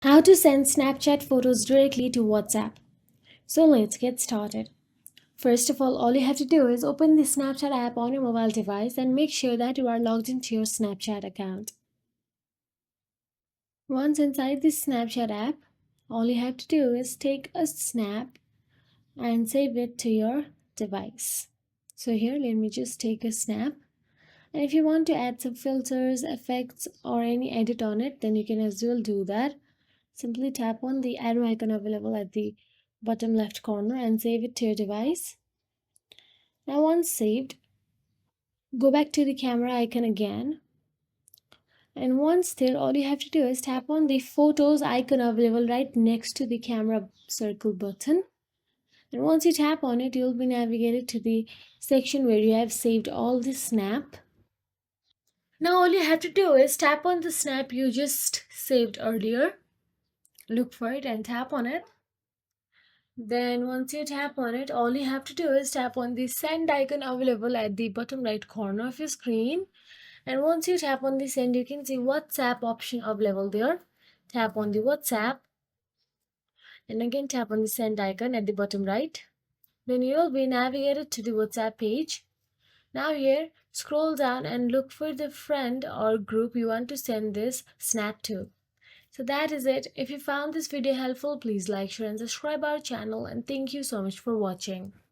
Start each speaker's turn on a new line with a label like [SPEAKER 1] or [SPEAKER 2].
[SPEAKER 1] How to send Snapchat photos directly to WhatsApp. So let's get started. First of all you have to do is open the Snapchat app on your mobile device and make sure that you are logged into your Snapchat account. Once inside the Snapchat app, all you have to do is take a snap and save it to your device. So here, let me just take a snap. And if you want to add some filters, effects, or any edit on it, then you can as well do that. Simply tap on the arrow icon available at the bottom left corner and save it to your device. Now once saved, go back to the camera icon again. And once there, all you have to do is tap on the photos icon available right next to the camera circle button. And once you tap on it, you'll be navigated to the section where you have saved all the snap. Now all you have to do is tap on the snap you just saved earlier. Look for it and tap on it. Then once you tap on it, all you have to do is tap on the send icon available at the bottom right corner of your screen. And once you tap on the send, you can see WhatsApp option available there. Tap on the WhatsApp and again tap on the send icon at the bottom right. Then you will be navigated to the WhatsApp page. Now here, scroll down and look for the friend or group you want to send this snap to. So that is it. If you found this video helpful, please like, share and subscribe our channel, and thank you so much for watching.